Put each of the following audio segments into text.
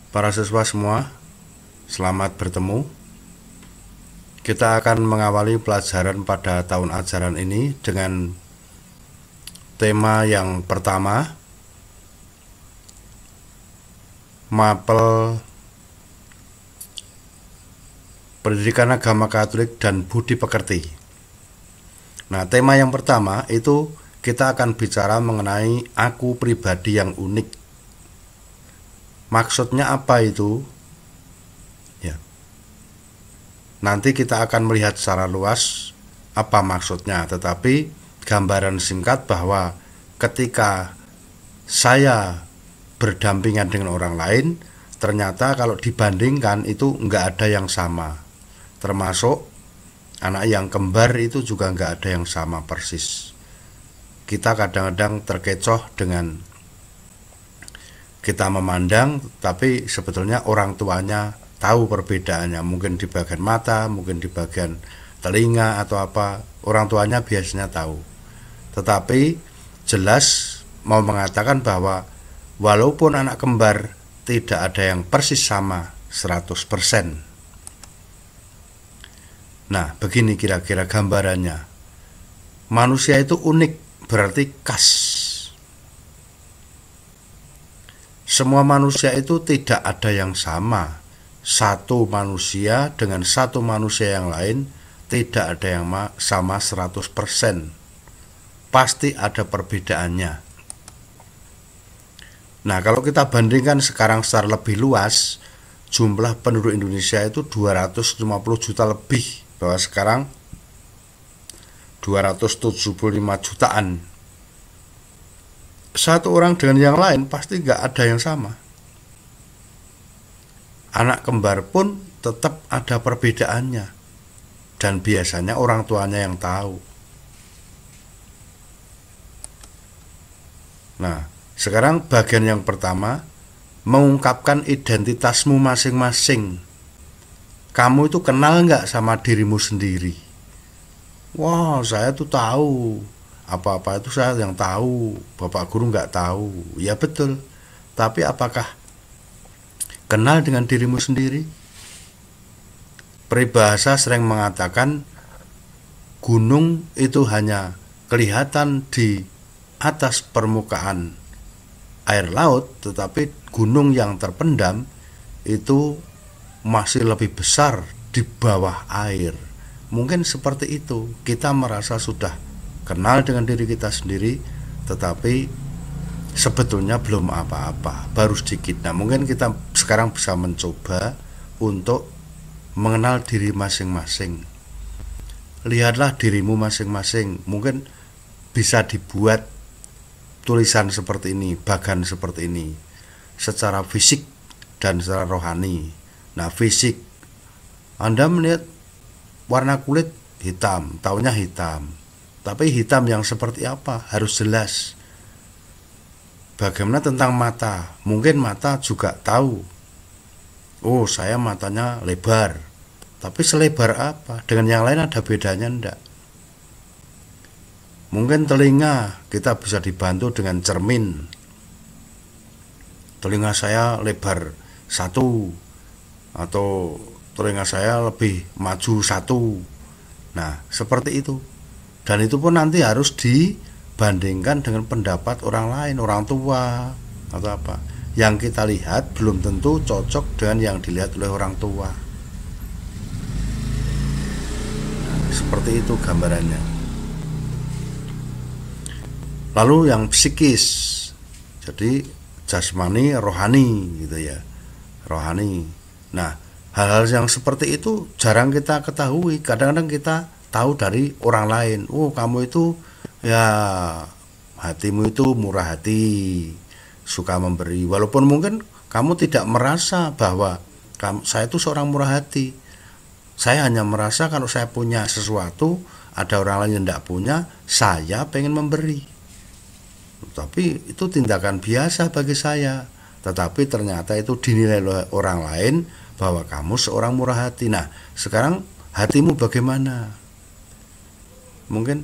Para siswa semua, selamat bertemu. Kita akan mengawali pelajaran pada tahun ajaran ini dengan tema yang pertama, mapel pendidikan agama Katolik dan budi pekerti. Nah, tema yang pertama itu kita akan bicara mengenai aku pribadi yang unik. Maksudnya apa itu? Ya. Nanti kita akan melihat secara luas apa maksudnya, tetapi gambaran singkat bahwa ketika saya berdampingan dengan orang lain, ternyata kalau dibandingkan itu nggak ada yang sama. Termasuk anak yang kembar itu juga nggak ada yang sama persis. Kita kadang-kadang terkecoh dengan kita memandang, tapi sebetulnya orang tuanya tahu perbedaannya, mungkin di bagian mata, mungkin di bagian telinga atau apa, orang tuanya biasanya tahu. Tetapi jelas mau mengatakan bahwa walaupun anak kembar tidak ada yang persis sama 100%. Nah, begini kira-kira gambarannya. Manusia itu unik, berarti khas. Semua manusia itu tidak ada yang sama. Satu manusia dengan satu manusia yang lain tidak ada yang sama 100%. Pasti ada perbedaannya. Nah, kalau kita bandingkan sekarang secara lebih luas, jumlah penduduk Indonesia itu 250 juta lebih, bahwa sekarang 275 jutaan. Satu orang dengan yang lain pasti nggak ada yang sama. Anak kembar pun tetap ada perbedaannya, dan biasanya orang tuanya yang tahu. Nah, sekarang bagian yang pertama, mengungkapkan identitasmu masing-masing. Kamu itu kenal nggak sama dirimu sendiri? Wah, saya tuh tahu. Apa-apa itu saya yang tahu, Bapak Guru nggak tahu. Ya betul, tapi apakah kenal dengan dirimu sendiri? Peribahasa sering mengatakan gunung itu hanya kelihatan di atas permukaan air laut, tetapi gunung yang terpendam itu masih lebih besar di bawah air. Mungkin seperti itu, kita merasa sudah kenal dengan diri kita sendiri, tetapi sebetulnya belum apa-apa, baru sedikit. Nah, mungkin kita sekarang bisa mencoba untuk mengenal diri masing-masing. Lihatlah dirimu masing-masing. Mungkin bisa dibuat tulisan seperti ini, bagan seperti ini, secara fisik dan secara rohani. Nah, fisik, Anda melihat warna kulit hitam, taunya hitam. Tapi hitam yang seperti apa harus jelas. Bagaimana tentang mata? Mungkin mata juga tahu. Oh, saya matanya lebar. Tapi selebar apa? Dengan yang lain ada bedanya enggak? Mungkin telinga kita bisa dibantu dengan cermin. Telinga saya lebar 1, atau telinga saya lebih maju 1. Nah, seperti itu. Dan itu pun nanti harus dibandingkan dengan pendapat orang lain, orang tua atau apa. Yang kita lihat belum tentu cocok dengan yang dilihat oleh orang tua. Nah, seperti itu gambarannya. Lalu yang psikis, jadi jasmani, rohani gitu ya, rohani. Nah, hal-hal yang seperti itu jarang kita ketahui. Kadang-kadang kita tahu dari orang lain. Oh, kamu itu ya hatimu itu murah hati, suka memberi. Walaupun mungkin kamu tidak merasa bahwa saya itu seorang murah hati. Saya hanya merasa kalau saya punya sesuatu, ada orang lain yang tidak punya, saya pengen memberi. Tapi itu tindakan biasa bagi saya. Tetapi ternyata itu dinilai oleh orang lain bahwa kamu seorang murah hati. Nah, sekarang hatimu bagaimana? Mungkin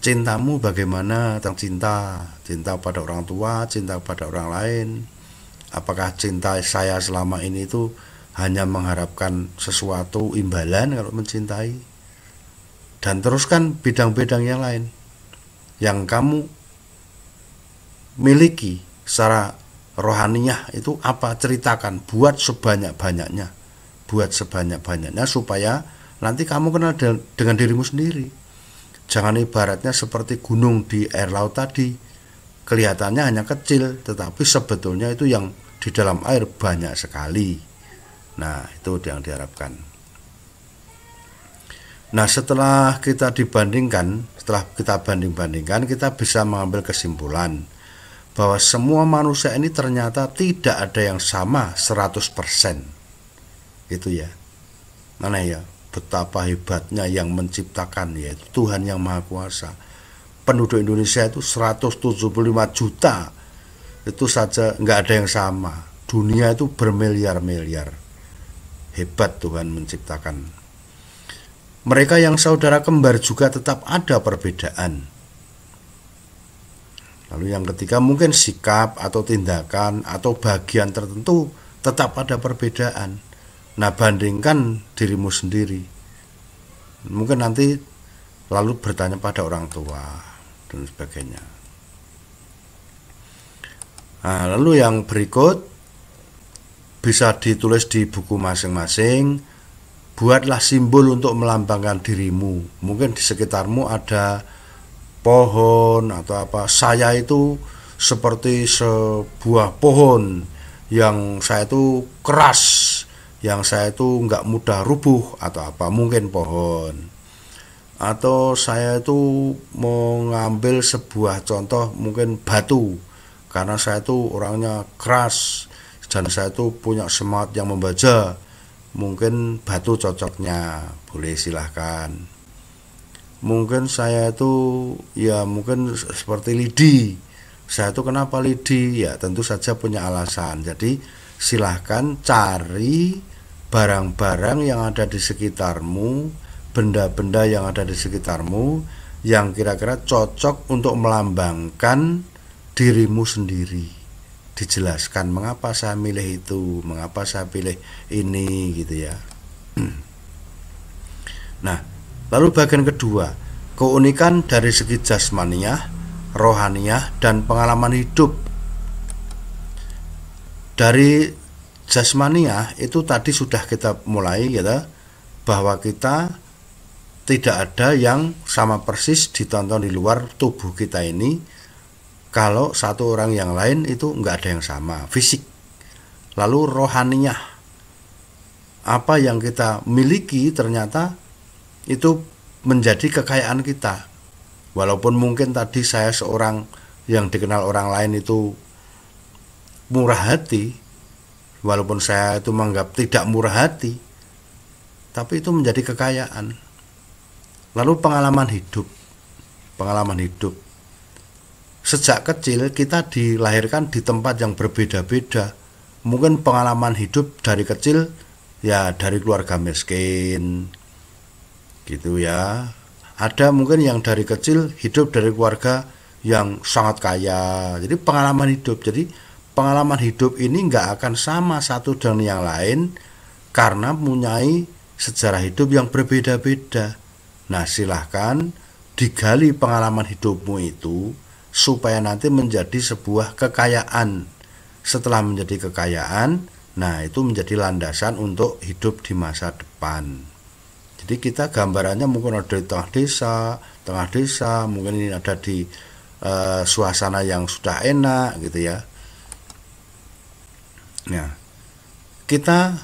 cintamu bagaimana tentang cinta pada orang tua, cinta pada orang lain, Apakah cinta saya selama ini itu hanya mengharapkan sesuatu imbalan kalau mencintai? Dan teruskan bidang-bidang yang lain yang kamu miliki secara rohaniyah itu apa, ceritakan, buat sebanyak-banyaknya, supaya nanti kamu kenal dengan dirimu sendiri. Jangan ibaratnya seperti gunung di air laut tadi, kelihatannya hanya kecil tetapi sebetulnya itu yang di dalam air banyak sekali. Nah, itu yang diharapkan. Nah, setelah kita banding-bandingkan, kita bisa mengambil kesimpulan bahwa semua manusia ini ternyata tidak ada yang sama 100%. Itu ya. Mana ya, betapa hebatnya yang menciptakan, yaitu Tuhan yang Maha Kuasa. Penduduk Indonesia itu 175 juta. Itu saja nggak ada yang sama. Dunia itu bermiliar-miliar. Hebat Tuhan menciptakan. Mereka yang saudara kembar juga tetap ada perbedaan. Lalu yang ketiga, mungkin sikap atau tindakan atau bagian tertentu tetap ada perbedaan. Nah, bandingkan dirimu sendiri. Mungkin nanti lalu bertanya pada orang tua dan sebagainya. Nah, lalu yang berikut bisa ditulis di buku masing-masing. Buatlah simbol untuk melambangkan dirimu. Mungkin di sekitarmu ada pohon atau apa. Saya itu seperti sebuah pohon yang saya itu keras, yang saya itu nggak mudah rubuh atau apa. Mungkin pohon. Atau saya itu mau ngambil sebuah contoh, mungkin batu, karena saya itu orangnya keras dan saya itu punya semangat yang membaja. Mungkin batu cocoknya, boleh silahkan. Mungkin saya itu ya mungkin seperti lidi. Saya itu kenapa lidi? Ya tentu saja punya alasan. Jadi silahkan cari barang-barang yang ada di sekitarmu, benda-benda yang ada di sekitarmu yang kira-kira cocok untuk melambangkan dirimu sendiri. Dijelaskan mengapa saya milih itu, mengapa saya pilih ini gitu ya. Nah, lalu bagian kedua, keunikan dari segi jasmaniyah, rohaniyah, dan pengalaman hidup. Dari jasmaniyah itu tadi sudah kita mulai gitu, bahwa kita tidak ada yang sama persis ditonton di luar tubuh kita ini. Kalau satu orang yang lain itu nggak ada yang sama, fisik. Lalu rohaniyah, apa yang kita miliki ternyata itu menjadi kekayaan kita. Walaupun mungkin tadi saya seorang yang dikenal orang lain itu murah hati, walaupun saya itu menganggap tidak murah hati, tapi itu menjadi kekayaan. Lalu pengalaman hidup. Sejak kecil kita dilahirkan di tempat yang berbeda-beda. Mungkin pengalaman hidup dari kecil ya dari keluarga miskin gitu ya. Ada mungkin yang dari kecil hidup dari keluarga yang sangat kaya. Jadi pengalaman hidup ini nggak akan sama satu dengan yang lain karena mempunyai sejarah hidup yang berbeda-beda. Nah, silahkan digali pengalaman hidupmu itu supaya nanti menjadi sebuah kekayaan. Setelah menjadi kekayaan, nah itu menjadi landasan untuk hidup di masa depan. Jadi kita gambarannya mungkin ada di tengah desa, mungkin ini ada di suasana yang sudah enak gitu ya. Nah, kita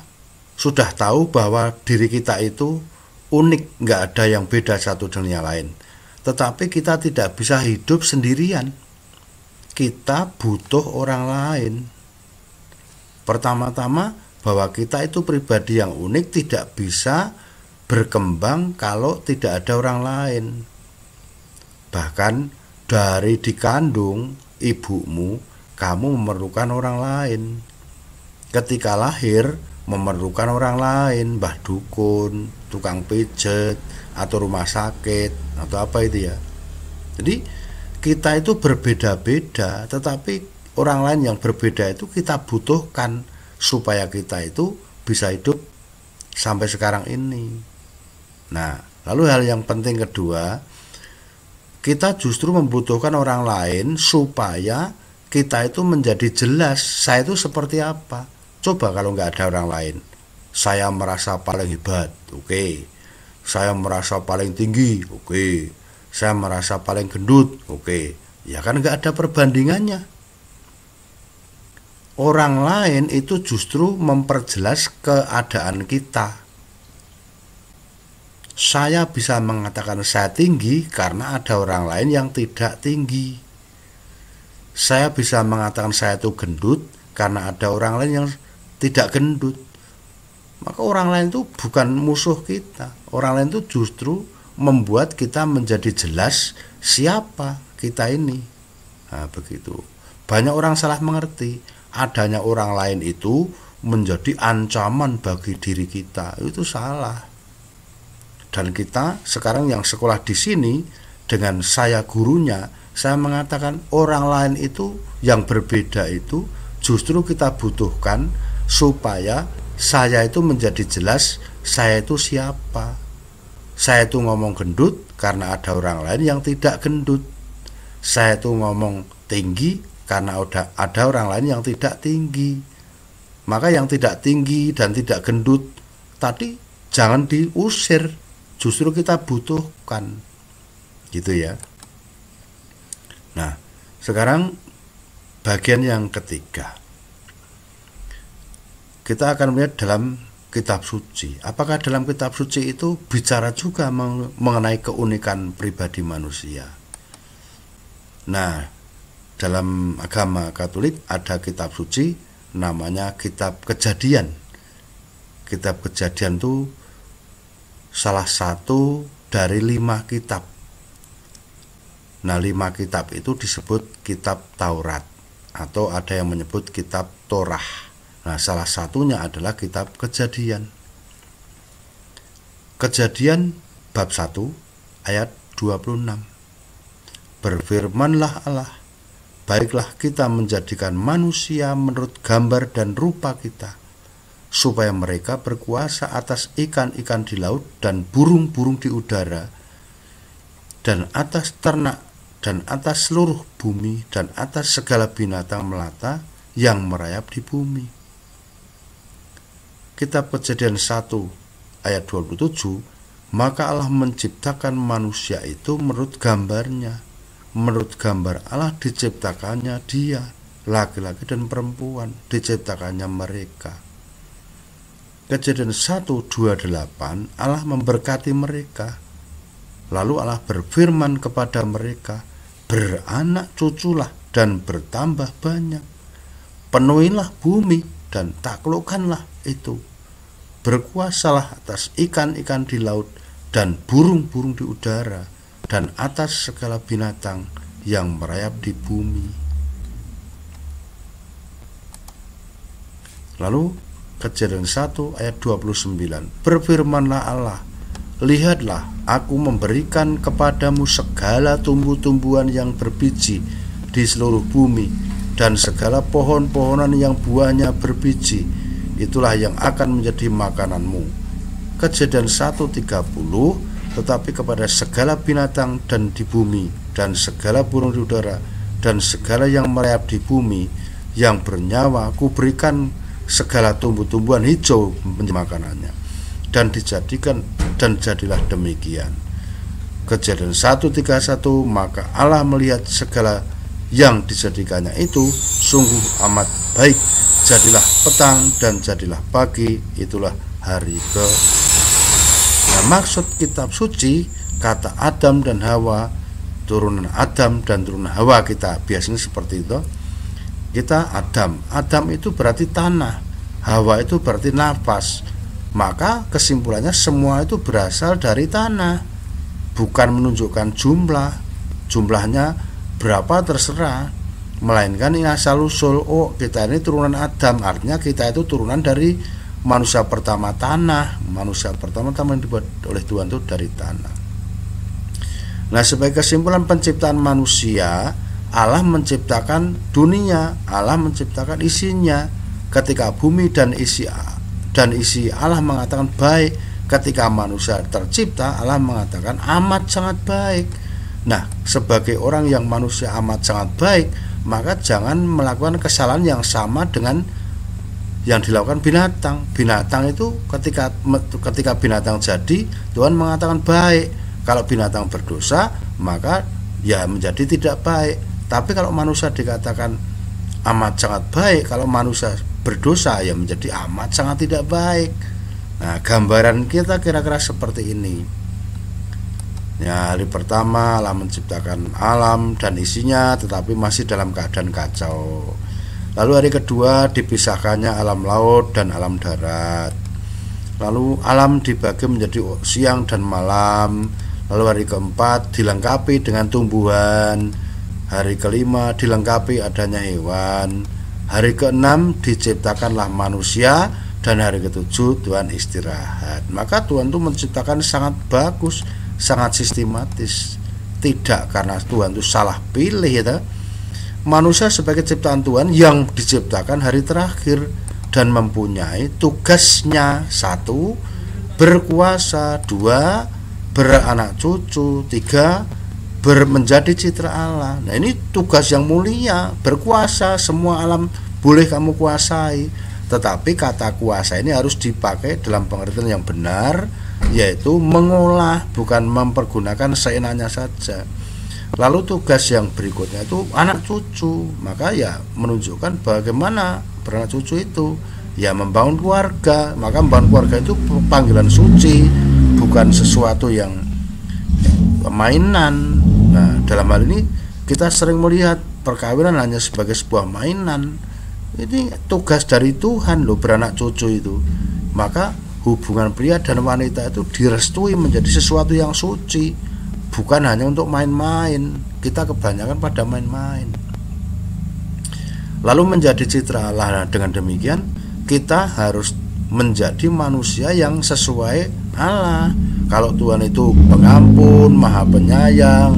sudah tahu bahwa diri kita itu unik, nggak ada yang beda satu dengan yang lain. Tetapi kita tidak bisa hidup sendirian. Kita butuh orang lain. Pertama-tama bahwa kita itu pribadi yang unik tidak bisa berkembang kalau tidak ada orang lain. Bahkan dari dikandung ibumu, kamu memerlukan orang lain. Ketika lahir memerlukan orang lain, mbah dukun, tukang pijet, atau rumah sakit atau apa itu ya. Jadi kita itu berbeda-beda, tetapi orang lain yang berbeda itu kita butuhkan supaya kita itu bisa hidup sampai sekarang ini. Nah, lalu hal yang penting kedua, kita justru membutuhkan orang lain supaya kita itu menjadi jelas saya itu seperti apa. Coba kalau nggak ada orang lain, saya merasa paling hebat, oke. Saya merasa paling tinggi, oke. Saya merasa paling gendut, oke. Ya kan nggak ada perbandingannya. Orang lain itu justru memperjelas keadaan kita. Saya bisa mengatakan saya tinggi karena ada orang lain yang tidak tinggi. Saya bisa mengatakan saya itu gendut karena ada orang lain yang tidak gendut. Maka orang lain itu bukan musuh kita. Orang lain itu justru membuat kita menjadi jelas siapa kita ini. Nah, begitu. Banyak orang salah mengerti. Adanya orang lain itu menjadi ancaman bagi diri kita. Itu salah. Dan kita sekarang yang sekolah di sini dengan saya gurunya, saya mengatakan orang lain itu yang berbeda itu justru kita butuhkan supaya saya itu menjadi jelas saya itu siapa. Saya itu ngomong gendut karena ada orang lain yang tidak gendut. Saya itu ngomong tinggi karena ada orang lain yang tidak tinggi. Maka yang tidak tinggi dan tidak gendut tadi jangan diusir, justru kita butuhkan. Gitu ya. Nah, sekarang bagian yang ketiga. Kita akan melihat dalam kitab suci. Apakah dalam kitab suci itu bicara juga mengenai keunikan pribadi manusia? Nah, dalam agama Katolik ada kitab suci namanya kitab Kejadian. Kitab Kejadian itu salah satu dari 5 kitab. Nah, 5 kitab itu disebut kitab Taurat atau ada yang menyebut kitab Torah. Nah, salah satunya adalah kitab Kejadian. Kejadian bab 1 ayat 26. Berfirmanlah Allah, baiklah kita menjadikan manusia menurut gambar dan rupa kita, supaya mereka berkuasa atas ikan-ikan di laut dan burung-burung di udara, dan atas ternak, dan atas seluruh bumi, dan atas segala binatang melata yang merayap di bumi. Kitab Kejadian 1 ayat 27, maka Allah menciptakan manusia itu menurut gambarnya. Menurut gambar Allah diciptakannya dia, laki-laki dan perempuan diciptakannya mereka. Kejadian 1:28, Allah memberkati mereka. Lalu Allah berfirman kepada mereka, beranak cuculah dan bertambah banyak. Penuhilah bumi dan taklukkanlah itu. Berkuasalah atas ikan-ikan di laut dan burung-burung di udara dan atas segala binatang yang merayap di bumi. Lalu Kejadian 1 ayat 29, berfirmanlah Allah, lihatlah aku memberikan kepadamu segala tumbuh-tumbuhan yang berbiji di seluruh bumi dan segala pohon-pohonan yang buahnya berbiji, itulah yang akan menjadi makananmu. Kejadian 1:30, tetapi kepada segala binatang dan di bumi dan segala burung di udara dan segala yang merayap di bumi yang bernyawa aku berikan segala tumbuh-tumbuhan hijau menjadi makanannya, dan jadilah demikian. Kejadian 1:31, maka Allah melihat segala yang dijadikannya itu sungguh amat baik. Jadilah petang dan jadilah pagi, itulah hari ke. Nah, maksud kitab suci, kata Adam dan Hawa, turunan Adam dan turunan Hawa, kita biasanya seperti itu. Kita Adam itu berarti tanah, Hawa itu berarti nafas. Maka kesimpulannya semua itu berasal dari tanah, bukan menunjukkan jumlahnya berapa terserah, melainkan ini asal usul. Oh, kita ini turunan Adam, artinya kita itu turunan dari manusia pertama tanah. Manusia pertama yang dibuat oleh Tuhan itu dari tanah. Nah, sebagai kesimpulan penciptaan manusia, Allah menciptakan dunia, Allah menciptakan isinya. Ketika bumi dan isi Allah mengatakan baik, ketika manusia tercipta Allah mengatakan amat sangat baik. Nah, sebagai orang yang manusia amat sangat baik, maka jangan melakukan kesalahan yang sama dengan yang dilakukan binatang. Binatang itu ketika binatang jadi, Tuhan mengatakan baik. Kalau binatang berdosa, maka ya menjadi tidak baik. Tapi kalau manusia dikatakan amat sangat baik, kalau manusia berdosa ya menjadi amat sangat tidak baik. Nah, gambaran kita kira-kira seperti ini. Ya, hari pertama Allah menciptakan alam dan isinya, tetapi masih dalam keadaan kacau. Lalu hari kedua dipisahkannya alam laut dan alam darat. Lalu alam dibagi menjadi siang dan malam. Lalu hari keempat dilengkapi dengan tumbuhan. Hari kelima dilengkapi adanya hewan. Hari keenam diciptakanlah manusia. Dan hari ketujuh Tuhan istirahat. Maka Tuhan itu menciptakan sangat bagus, sangat sistematis. Tidak karena Tuhan itu salah pilih ya. Manusia sebagai ciptaan Tuhan yang diciptakan hari terakhir dan mempunyai tugasnya: 1. Berkuasa, 2. Beranak cucu, 3. Menjadi citra Allah. Nah, ini tugas yang mulia. Berkuasa, semua alam boleh kamu kuasai. Tetapi kata kuasa ini harus dipakai dalam pengertian yang benar, yaitu mengolah, bukan mempergunakan seenaknya saja. Lalu tugas yang berikutnya itu anak cucu. Maka ya menunjukkan bagaimana beranak cucu itu, ya membangun keluarga. Maka membangun keluarga itu panggilan suci, bukan sesuatu yang mainan. Nah, dalam hal ini kita sering melihat perkawinan hanya sebagai sebuah mainan. Ini tugas dari Tuhan loh, beranak cucu itu. Maka hubungan pria dan wanita itu direstui menjadi sesuatu yang suci, bukan hanya untuk main-main. Kita kebanyakan pada main-main. Lalu menjadi citra Allah. Nah, dengan demikian kita harus menjadi manusia yang sesuai Allah. Kalau Tuhan itu pengampun, maha penyayang,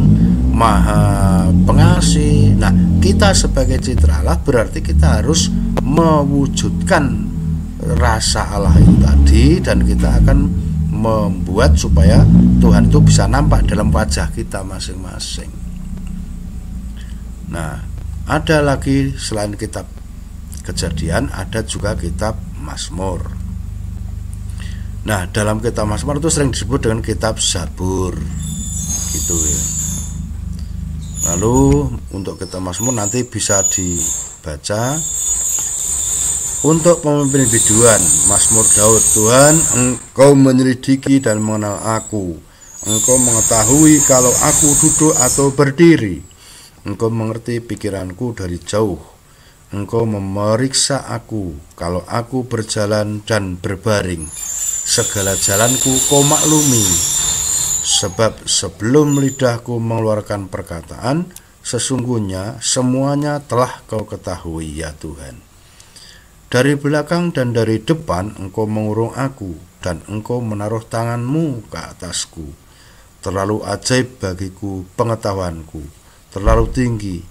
maha pengasih. Nah, kita sebagai citra Allah berarti kita harus mewujudkan rasa Allah itu tadi, dan kita akan membuat supaya Tuhan itu bisa nampak dalam wajah kita masing-masing. Nah, ada lagi selain kitab Kejadian, ada juga kitab Mazmur. Nah, dalam kitab Mazmur itu sering disebut dengan kitab Zabur, gitu ya. Lalu untuk kitab Mazmur nanti bisa dibaca. Untuk pemimpin biduan, Mazmur Daud. Tuhan, Engkau menyelidiki dan mengenal aku. Engkau mengetahui kalau aku duduk atau berdiri. Engkau mengerti pikiranku dari jauh. Engkau memeriksa aku kalau aku berjalan dan berbaring. Segala jalanku Kau maklumi. Sebab sebelum lidahku mengeluarkan perkataan, sesungguhnya semuanya telah Kau ketahui ya Tuhan. Dari belakang dan dari depan Engkau mengurung aku, dan Engkau menaruh tangan-Mu ke atasku. Terlalu ajaib bagiku pengetahuanku, terlalu tinggi,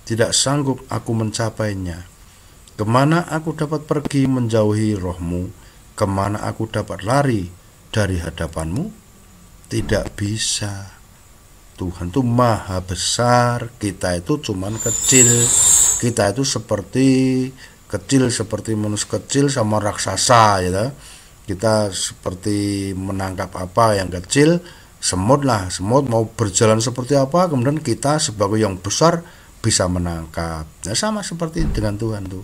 tidak sanggup aku mencapainya. Kemana aku dapat pergi menjauhi Roh-Mu? Kemana aku dapat lari dari hadapan-Mu? Tidak bisa. Tuhan itu maha besar, kita itu cuman kecil. Kita itu kecil seperti manusia kecil sama raksasa ya. Kita seperti menangkap apa yang kecil, semut mau berjalan seperti apa, kemudian kita sebagai yang besar bisa menangkap. Nah, sama seperti dengan Tuhan tuh.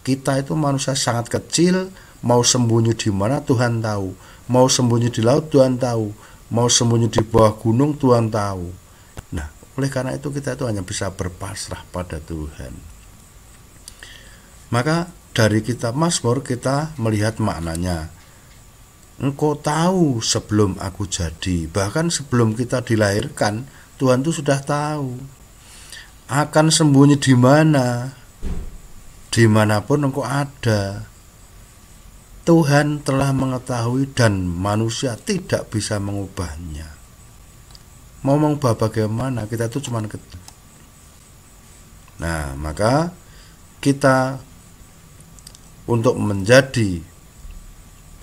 Kita itu manusia sangat kecil, mau sembunyi di mana Tuhan tahu, mau sembunyi di laut Tuhan tahu, mau sembunyi di bawah gunung Tuhan tahu. Nah, oleh karena itu kita itu hanya bisa berpasrah pada Tuhan. Maka dari kitab Mazmur kita melihat maknanya. Engkau tahu sebelum aku jadi, bahkan sebelum kita dilahirkan, Tuhan itu sudah tahu akan sembunyi di mana, dimanapun engkau ada. Tuhan telah mengetahui dan manusia tidak bisa mengubahnya. Mau mengubah bagaimana? Kita itu cuma kecil. Nah, maka kita untuk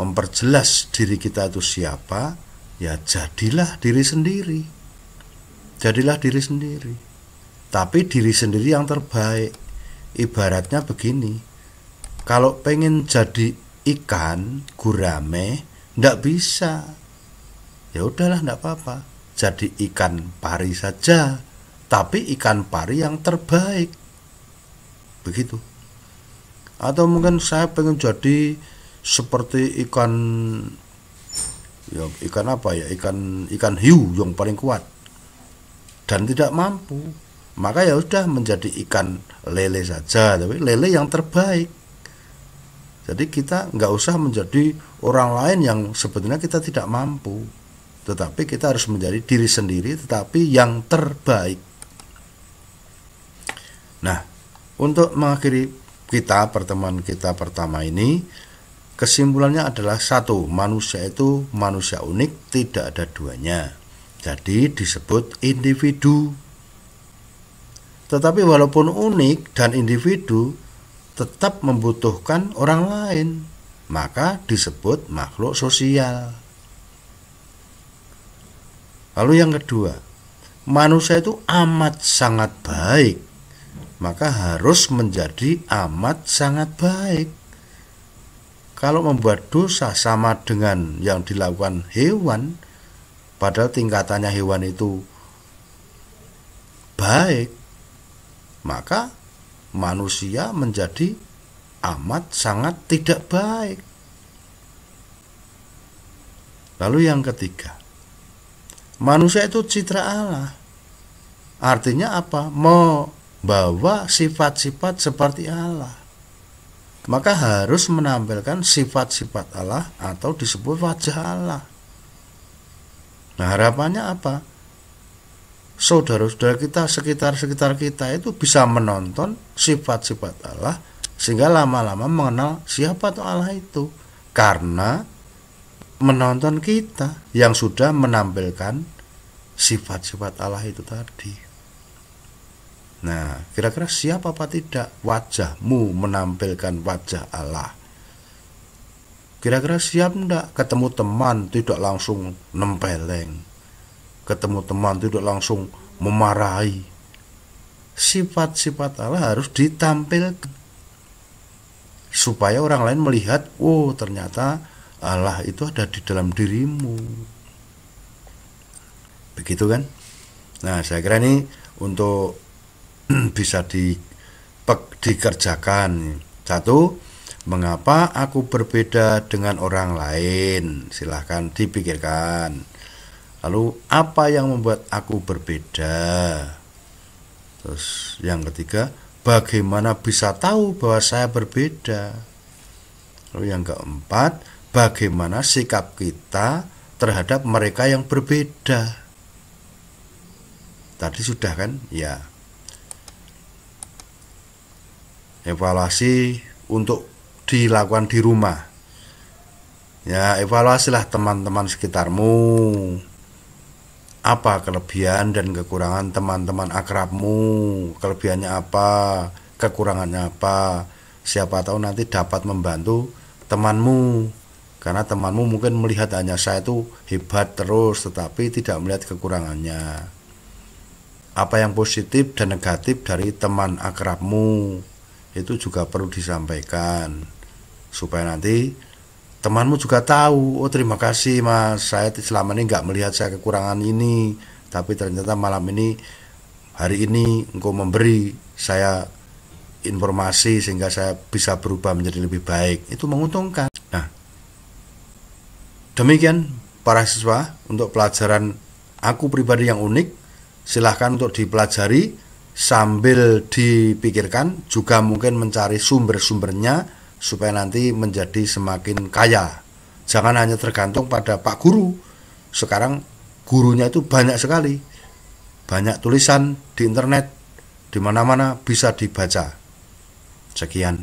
memperjelas diri kita itu siapa, ya jadilah diri sendiri. Jadilah diri sendiri. Tapi diri sendiri yang terbaik. Ibaratnya begini, kalau pengen jadi ikan gurame, ndak bisa. Ya udahlah, ndak apa-apa. Jadi ikan pari saja, tapi ikan pari yang terbaik. Begitu. Atau mungkin saya pengen jadi seperti ikan, ya ikan apa ya, ikan hiu yang paling kuat dan tidak mampu, maka ya sudah menjadi ikan lele saja, tapi lele yang terbaik. Jadi kita nggak usah menjadi orang lain yang sebetulnya kita tidak mampu, tetapi kita harus menjadi diri sendiri tetapi yang terbaik. Nah, untuk mengakhiri pertemuan kita pertama ini, kesimpulannya adalah satu, manusia itu manusia unik, tidak ada duanya. Jadi disebut individu. Tetapi walaupun unik dan individu, tetap membutuhkan orang lain, maka disebut makhluk sosial. Lalu yang kedua, manusia itu amat sangat baik, maka harus menjadi amat sangat baik. Kalau membuat dosa sama dengan yang dilakukan hewan, padahal tingkatannya hewan itu baik, maka manusia menjadi amat sangat tidak baik. Lalu yang ketiga, manusia itu citra Allah. Artinya apa? Membawa sifat-sifat seperti Allah, maka harus menampilkan sifat-sifat Allah atau disebut wajah Allah. Nah, harapannya apa? Saudara-saudara kita, sekitar kita itu bisa menonton sifat-sifat Allah, sehingga lama-lama mengenal siapa tuh Allah itu, karena menonton kita yang sudah menampilkan sifat-sifat Allah itu tadi. Nah, kira-kira siap apa tidak wajahmu menampilkan wajah Allah? Kira-kira siap enggak? Ketemu teman tidak langsung nempeleng, ketemu teman tidak langsung memarahi. Sifat-sifat Allah harus ditampilkan supaya orang lain melihat, oh ternyata Allah itu ada di dalam dirimu. Begitu kan? Nah, saya kira ini untuk bisa dikerjakan. Satu, mengapa aku berbeda dengan orang lain? Silahkan dipikirkan. Lalu apa yang membuat aku berbeda? Terus yang ketiga, bagaimana bisa tahu bahwa saya berbeda? Lalu yang keempat, bagaimana sikap kita terhadap mereka yang berbeda? Tadi sudah kan? Ya. Evaluasi untuk dilakukan di rumah. Ya, evaluasilah teman-teman sekitarmu. Apa kelebihan dan kekurangan teman-teman akrabmu? Kelebihannya apa? Kekurangannya apa? Siapa tahu nanti dapat membantu temanmu. Karena temanmu mungkin melihat hanya saya itu hebat terus, tetapi tidak melihat kekurangannya. Apa yang positif dan negatif dari teman akrabmu itu juga perlu disampaikan, supaya nanti temanmu juga tahu, oh terima kasih mas, saya selama ini nggak melihat saya kekurangan ini, tapi ternyata malam ini, hari ini engkau memberi saya informasi sehingga saya bisa berubah menjadi lebih baik. Itu menguntungkan. Nah, demikian para siswa untuk pelajaran aku pribadi yang unik. Silahkan untuk dipelajari sambil dipikirkan, juga mungkin mencari sumber-sumbernya supaya nanti menjadi semakin kaya. Jangan hanya tergantung pada Pak Guru. Sekarang gurunya itu banyak sekali, banyak tulisan di internet, di mana-mana bisa dibaca. Sekian.